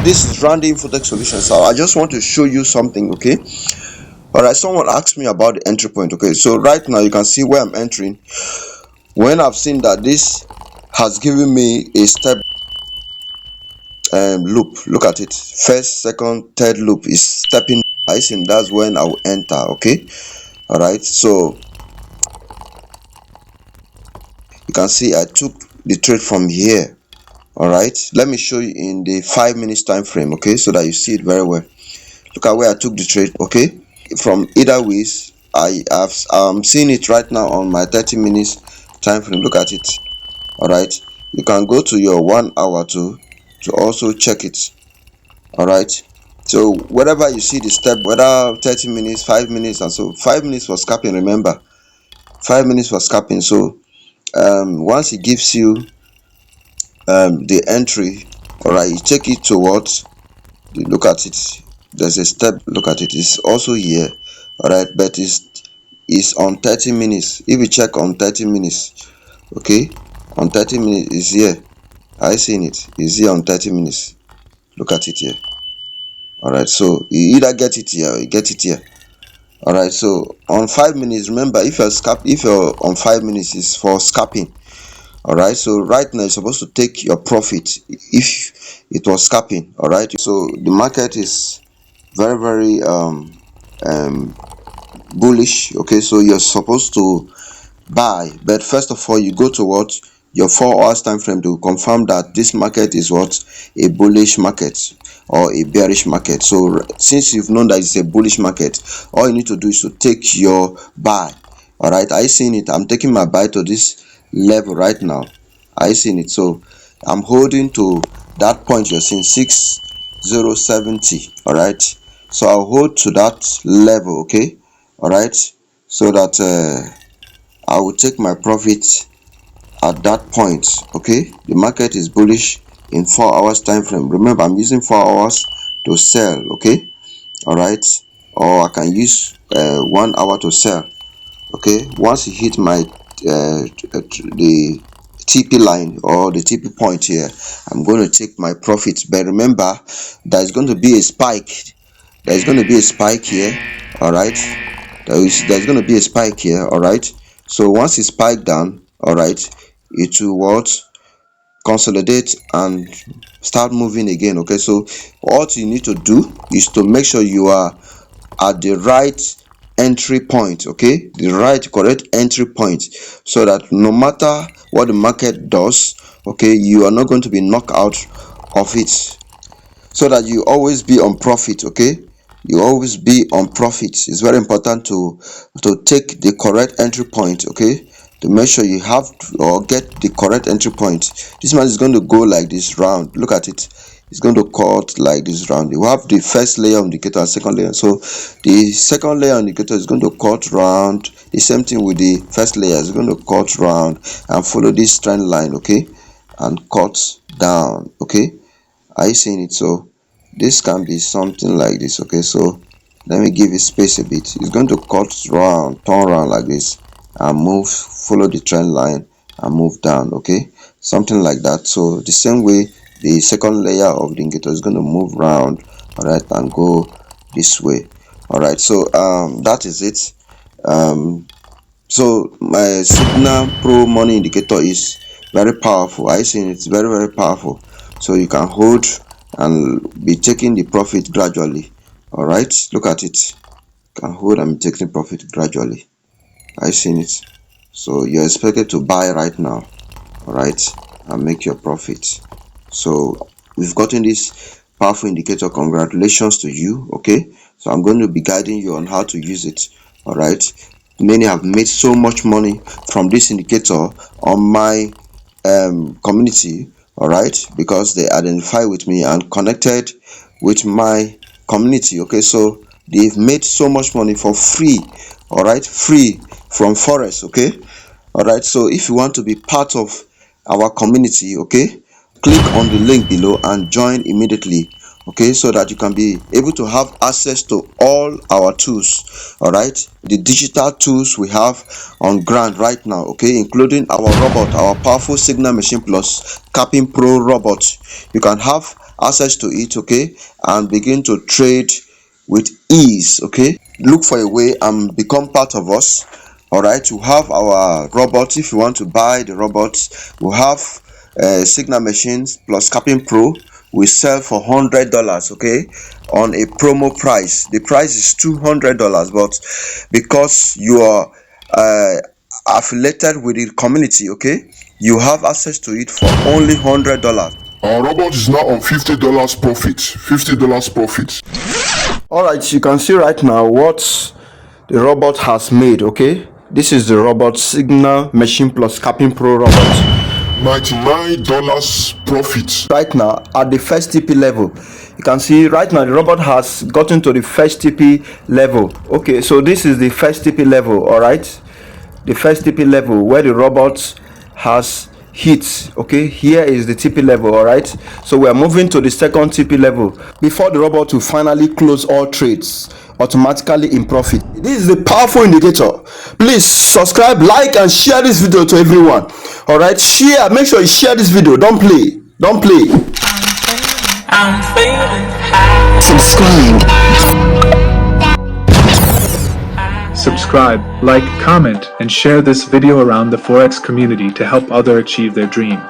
This is Randy Infotech Solutions. So I just want to show you something, okay? All right, someone asked me about the entry point, okay? So right now you can see where I'm entering. When I've seen that this has given me a step loop, look at it. First, second, third loop is stepping. I think that's when I will enter, okay? All right, so you can see I took the trade from here. All right, let me show you in the 5 minutes time frame, okay, so that you see it very well. Look at where I took the trade, okay? From either ways, I'm seeing it right now on my 30 minutes time frame. Look at it. All right, you can go to your 1 hour to also check it. All right, so whatever you see the step, whether 30 minutes, 5 minutes, and so 5 minutes for scalping, remember 5 minutes for scalping. So once it gives you the entry, all right, you take it to what, you look at it, there's a step, look at it, it's also here. All right, but it's on 30 minutes. If you check on 30 minutes, okay, on 30 minutes is here. I seen it is here on 30 minutes. Look at it here. All right, so you either get it here or you get it here. All right, so on 5 minutes, remember, if you're on 5 minutes, is for scalping. All right, so right now you're supposed to take your profit if it was scalping. All right, so the market is very bullish, okay? So you're supposed to buy, but first of all you go to what, your 4 hours time frame, to confirm that this market is what, a bullish market or a bearish market. So since you've known that it's a bullish market, all you need to do is to take your buy. All right, I seen it, I'm taking my buy to this level right now. I seen it, so I'm holding to that point you're seeing, 6070. all right, so I'll hold to that level, okay? All right, so that I will take my profit at that point, okay? The market is bullish in 4 hours time frame. Remember, I'm using 4 hours to sell, okay? All right, or I can use 1 hour to sell, okay? Once you hit my the TP line or the TP point here, I'm going to take my profit. But remember, there's going to be a spike. There's going to be a spike here. All right, there's going to be a spike here. All right, so once it spike down, all right, it will what, consolidate and start moving again. Okay, so what you need to do is to make sure you are at the right entry point, okay, the right correct entry point, so that no matter what the market does, okay, you are not going to be knocked out of it, so that you always be on profit, okay? You always be on profit. It's very important to take the correct entry point, okay, to make sure you have or get the correct entry point. This man is going to go like this round. Look at it, it's going to cut like this round. You have the first layer indicator and second layer, so the second layer indicator is going to cut round. The same thing with the first layer, is going to cut round and follow this trend line, okay, and cut down, okay? Are you seeing it? So this can be something like this, okay? So let me give it space a bit. It's going to cut round, turn around like this and move, follow the trend line and move down, okay, something like that. So the same way the second layer of the indicator is going to move round, all right, and go this way. All right, so that is it. So my signal pro money indicator is very powerful. I see it's very powerful, so you can hold and be taking the profit gradually. All right, look at it, you can hold and be taking profit gradually. I seen it, so you're expected to buy right now, all right, and make your profit. So we've gotten this powerful indicator. Congratulations to you, okay? So I'm going to be guiding you on how to use it. All right, many have made so much money from this indicator on my community, all right, because they identify with me and connected with my community, okay? So they've made so much money for free, all right, free from forex, okay? All right, so if you want to be part of our community, okay, click on the link below and join immediately, okay, so that you can be able to have access to all our tools, all right, the digital tools we have on ground right now, okay, including our robot, our powerful signal machine plus Scalping Pro robot. You can have access to it, okay, and begin to trade with ease. Okay, look for a way and become part of us. All right, we have our robots. If you want to buy the robots, we have signal machines plus Scalping Pro. We sell for $100, okay, on a promo price. The price is $200, but because you are affiliated with the community, okay, you have access to it for only $100. Our robot is now on $50 profit. $50 profit. All right, you can see right now what the robot has made. Okay, this is the robot signal machine plus Scalping Pro robot. $99 profit. Right now at the first TP level, you can see right now the robot has gotten to the first TP level. Okay, so this is the first TP level. All right, the first TP level where the robot has hit. Okay, here is the TP level. All right, so we are moving to the second TP level before the robot will finally close all trades automatically in profit. This is a powerful indicator. Please subscribe, like, and share this video to everyone. All right, share, make sure you share this video. Don't play. Subscribe, like, comment, and share this video around the Forex community to help others achieve their dream.